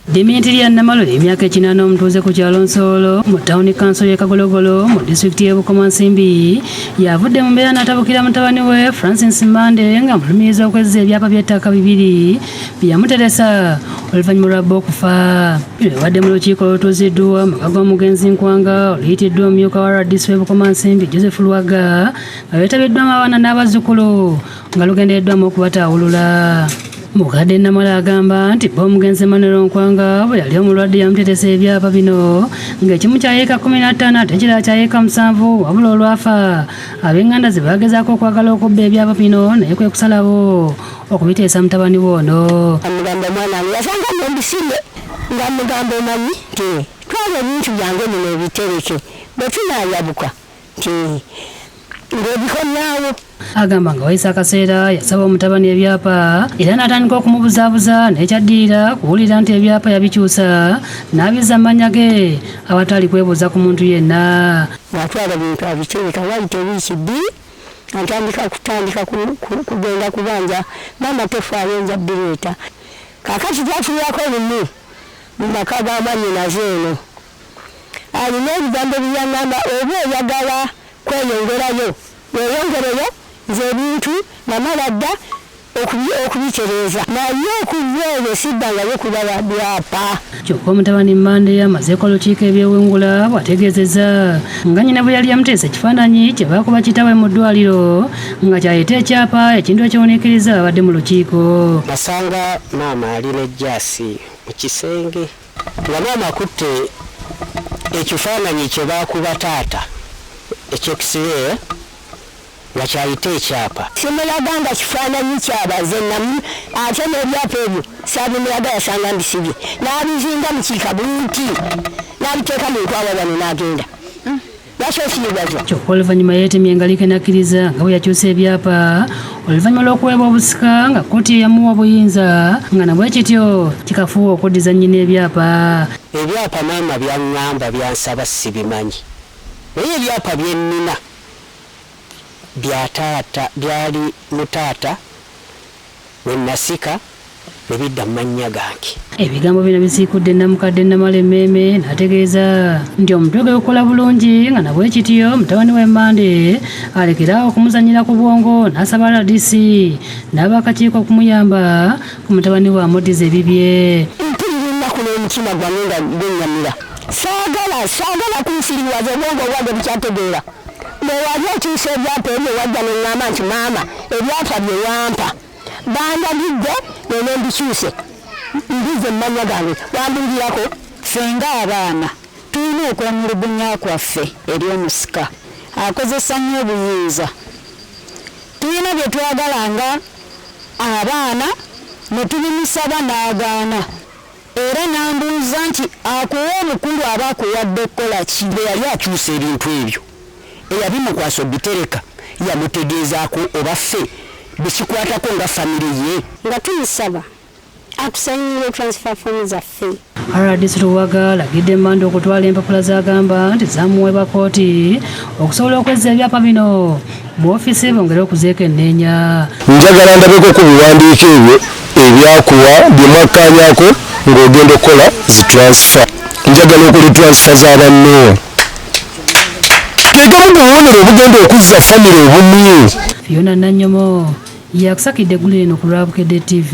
Dimenti lya Namalo emyaka 8 omutuuze ku kyalo Nsolo mu tawuni kanso y'e Kagologolo mu disitulikiti y'e Bukomansimbi yavudde mu mbeera n'atabukira mutabani we Francis Mbande nga mulumiriza okwezza ebyapa by'ettaka bibiri byamuteresa oluvannyuma lwa bbo okufa. Bino bibadde mu lukiiko olutuuziddwa maka g'omugenzi Nkwanga oluyitiddwa omumyuka wa RDC w'e Bukomansimbi Joseph Lwaga nga beetabiddwamu abaana n'abazzukulu nga lugendereddwamu okubataawulula. Mukadde Namala agamba nti bbo omugenzi Emmanuel Nkwanga bwe yali omulwadde yamuteresa ebyapa bino ng'ekimu kya yeeka 15 ate ekirala kya yeeka 7 wabula olwafa ab'enganda ze baagezaako okwagala okubba ebyapa bino naye kwe kusalawo okubiteesa mutabani we ono. Amugamba mwana we yasanga mbisinde nga mugamba omanyi nti twala ebintu byange bino ebitereke bwe tunaayabuka nti ng'ebikomyawo. Agamba nga wayisa akaseera yasaba omutabani ebyapa era n'atandika okumubuzaabuza n'ekyaddirira kuwulira nti ebyapa yabikyusa n'abizza amannya ge awatali kwebuuza ku muntu yenna. Watwala bintu abitereka wayita ebiiki bbiri atandika kugenda kubanja n'amatoffaali enja bireeta kaakati gyatulyako lumu mu maka g'amanyi nazo eno alina ebigambo byaŋŋamba oba oyagala kweyongerayo weeyongereyo nze ebintu namala dda okubitereeza naye okuva eyo siddangayo kulaba byapa. Kyokka omutabani Mbande amazeeko olukiiko ebyewungula bw'ategeezezza nga nnyina bwe yali yamuteesa ekifaananyi kye baakuba kitaawe mu ddwaliro nga kyayita ekyapa ekintu ekiwuniikiriza abadde mu lukiiko. Basanga maama alina ejjaasi mu kisenge nga maama akutte ekifaananyi kye baakuba taata ekyekisibe nga kyayita ekyapa. Simulaga nga kifaananyi kyabaze namu ate n'ebyapa ebyo saabimulaga yasanga mbisibye n'abizinga mu kikabunti n'abiteeka mu nkwawa wano n'agenda yakyosiibaza. Kyokka oluvannyuma yeetemye engalike n'akkiriza nga bwe yakyusa ebyapa oluvannyuma lw'okuweebwa obusika nga kkooti yamuwa obuyinza nga nabwe kityo kikafuuwa okuddiza nnyina ebyapa. Ebyapa maama byaŋŋamba byansaba sibimanyi naye ebyapa byennina byali mutaata we nasika ne bidda mu mannya gange. Ebigambo bino bisiikudde Namukadde Namala emmeeme n'ategeeza nti omutwe gwe gukola bulungi nga nabwe kityo mutabani we Mbande alekeraawo okumuzannyira ku bwongo n'asaba RDC n'ab'akakiiko okumuyamba ku mutabani we amuddiza ebibye. Mpulira ennaku n'omutima gwange nga gwennyamira saagala kunsiriwaza obwongo bwange bukyategeera. Wali okyusa ebyapa ebyo wajja neŋŋamba nti maama ebyapa bye wampa bandagidde nene mbikyuse mbize mu mannya gange wambulirako. Ffe ng'abaana tulina okwemulugunya kwaffe eri omusika akozesa nnyo obuyinza. Tulina bye twagala nga abaana ne tubimusaba n'agaana era n'ambuuza nti akuwa obukulu aba akuwadde okukola ki. Bwe yali akyusa ebintu ebyo eyabimukwasa obitereka yamutegeezaako oba ffe bekikwatako nga famire ye nga tumusaba atusanyire transfer form zaffe. RDC Lwaga alagidde Mbande okutwala empapula z'agamba nti zamuweebwa kkooti okusobola okwezza ebyapa bino mu ofiisi bongere okuzeekenneenya. Njagala ndabeko ku biwandiiko ebyo ebyakuwa bye mwakkaanyaako ng'ogenda okukola zitransfer. Njagala okuli transfer z'abanno tegamu bubonero obugenda okuzza famire obumu. Fiona Nanyomo yakusakidde eggulu lino ku Lwabukedde TV.